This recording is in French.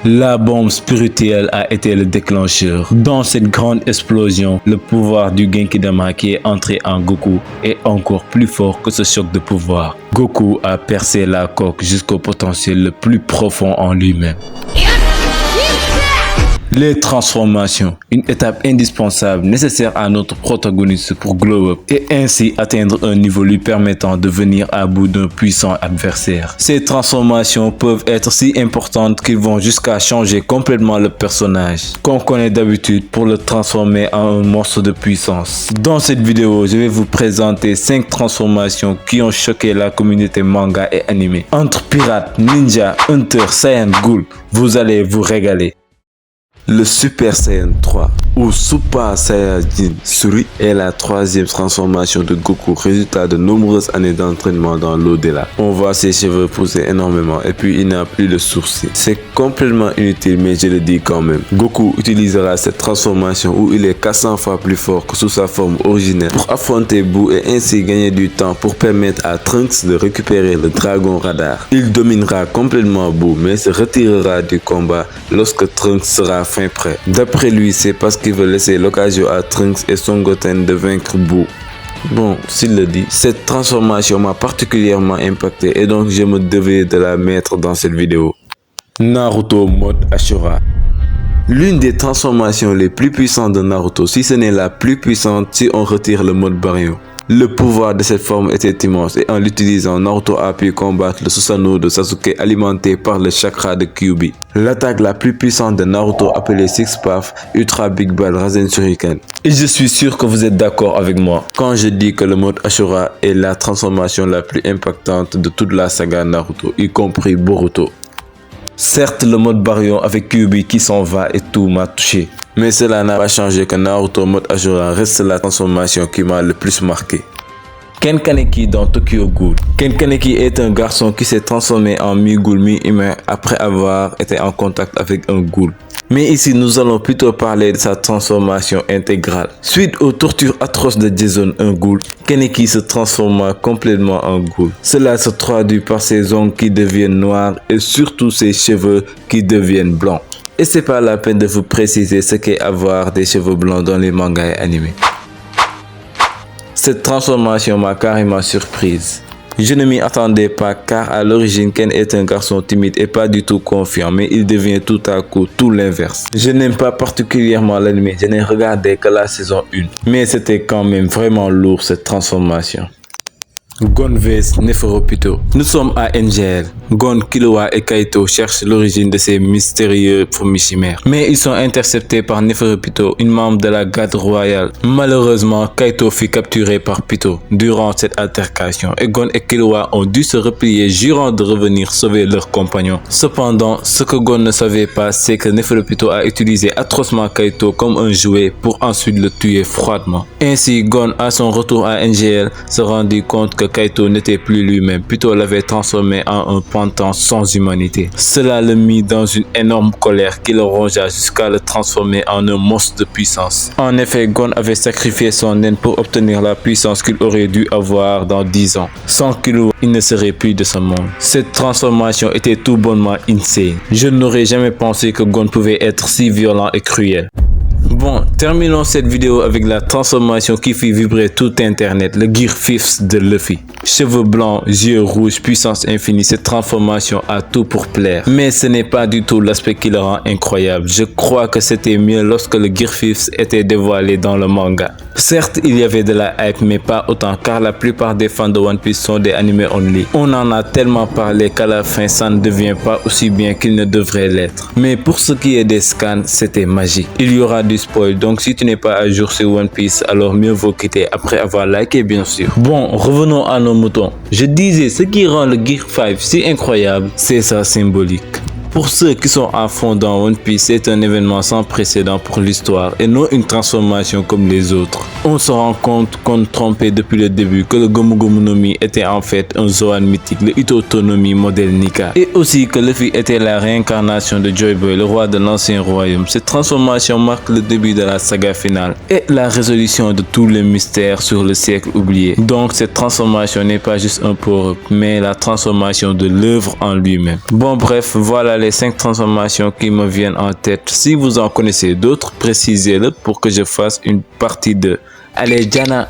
La bombe spirituelle a été le déclencheur. Dans cette grande explosion, le pouvoir du Genkidama qui est entré en Goku est encore plus fort que ce choc de pouvoir. Goku a percé la coque jusqu'au potentiel le plus profond en lui-même. Les transformations, une étape indispensable nécessaire à notre protagoniste pour glow up et ainsi atteindre un niveau lui permettant de venir à bout d'un puissant adversaire. Ces transformations peuvent être si importantes qu'ils vont jusqu'à changer complètement le personnage qu'on connaît d'habitude pour le transformer en un monstre de puissance. Dans cette vidéo, je vais vous présenter 5 transformations qui ont choqué la communauté manga et animé. Entre pirates, ninja, hunter, Saiyan, ghoul, vous allez vous régaler. Le Super Saiyan 3 ou Super Saiyajin Suri est la troisième transformation de Goku, résultat de nombreuses années d'entraînement dans l'au-delà. On voit ses cheveux pousser énormément et puis il n'a plus de sourcils. C'est complètement inutile mais je le dis quand même. Goku utilisera cette transformation où il est 400 fois plus fort que sous sa forme originelle pour affronter Boo et ainsi gagner du temps pour permettre à Trunks de récupérer le Dragon Radar. Il dominera complètement Boo mais se retirera du combat lorsque Trunks sera fin prêt. D'après lui, c'est parce qu'il veut laisser l'occasion à Trunks et Son Goten de vaincre Boo. Bon, s'il le dit, cette transformation m'a particulièrement impacté et donc je me devais de la mettre dans cette vidéo. Naruto mode Ashura. L'une des transformations les plus puissantes de Naruto, si ce n'est la plus puissante si on retire le mode Baryon. Le pouvoir de cette forme était immense et en l'utilisant, Naruto a pu combattre le Susanoo de Sasuke alimenté par le chakra de Kyuubi. L'attaque la plus puissante de Naruto appelée Six Path Ultra Big Ball Rasen Shuriken. Et je suis sûr que vous êtes d'accord avec moi quand je dis que le mode Ashura est la transformation la plus impactante de toute la saga Naruto, y compris Boruto. Certes, le mode Baryon avec Kyuubi qui s'en va et tout m'a touché. Mais cela n'a pas changé que Naruto mode Ashura reste la transformation qui m'a le plus marqué. Ken Kaneki dans Tokyo Ghoul. Ken Kaneki est un garçon qui s'est transformé en mi-ghoul mi-humain après avoir été en contact avec un ghoul. Mais ici, nous allons plutôt parler de sa transformation intégrale. Suite aux tortures atroces de Jason, un ghoul, Kaneki se transforma complètement en ghoul. Cela se traduit par ses ongles qui deviennent noirs et surtout ses cheveux qui deviennent blancs. Et c'est pas la peine de vous préciser ce qu'est avoir des cheveux blancs dans les mangas et animés. Cette transformation m'a carrément surprise. Je ne m'y attendais pas car à l'origine Ken est un garçon timide et pas du tout confiant, mais il devient tout à coup tout l'inverse. Je n'aime pas particulièrement l'anime, je n'ai regardé que la saison 1, mais c'était quand même vraiment lourd cette transformation. Gon vs Neferopito. Nous sommes à NGL. Gon, Killua et Kaito cherchent l'origine de ces mystérieux fourmis chimères. Mais ils sont interceptés par Neferopito, une membre de la garde royale. Malheureusement, Kaito fut capturé par Pito durant cette altercation et Gon et Killua ont dû se replier jurant de revenir sauver leurs compagnons. Cependant, ce que Gon ne savait pas, c'est que Neferopito a utilisé atrocement Kaito comme un jouet pour ensuite le tuer froidement. Ainsi, Gon, à son retour à NGL, se rendit compte que Kaito n'était plus lui-même, Pito l'avait transformé en un pantin sans humanité. Cela le mit dans une énorme colère qui le rongea jusqu'à le transformer en un monstre de puissance. En effet, Gon avait sacrifié son naine pour obtenir la puissance qu'il aurait dû avoir dans 10 ans. Sans Killua, il ne serait plus de ce monde. Cette transformation était tout bonnement insane. Je n'aurais jamais pensé que Gon pouvait être si violent et cruel. Bon, terminons cette vidéo avec la transformation qui fit vibrer tout internet, le Gear 5 de Luffy. Cheveux blancs, yeux rouges, puissance infinie, cette transformation a tout pour plaire. Mais ce n'est pas du tout l'aspect qui le rend incroyable. Je crois que c'était mieux lorsque le Gear 5 était dévoilé dans le manga. Certes, il y avait de la hype, mais pas autant car la plupart des fans de One Piece sont des animés only. On en a tellement parlé qu'à la fin, ça ne devient pas aussi bien qu'il ne devrait l'être. Mais pour ce qui est des scans, c'était magique. Il y aura du spoil, donc si tu n'es pas à jour sur One Piece, alors mieux vaut quitter après avoir liké bien sûr. Bon, revenons à nos moutons. Je disais, ce qui rend le Gear 5 si incroyable, c'est sa symbolique. Pour ceux qui sont à fond dans One Piece, c'est un événement sans précédent pour l'histoire et non une transformation comme les autres. On se rend compte qu'on trompait depuis le début que le Gomu Gomu no Mi était en fait un Zoan mythique, le Itoto no Mi modèle Nika. Et aussi que Luffy était la réincarnation de Joy Boy, le roi de l'ancien royaume. Cette transformation marque le début de la saga finale et la résolution de tous les mystères sur le siècle oublié. Donc cette transformation n'est pas juste un power-up, mais la transformation de l'œuvre en lui-même. Bon bref, voilà les les 5 transformations qui me viennent en tête. Si vous en connaissez d'autres, précisez-le pour que je fasse une partie 2. Allez, Diana!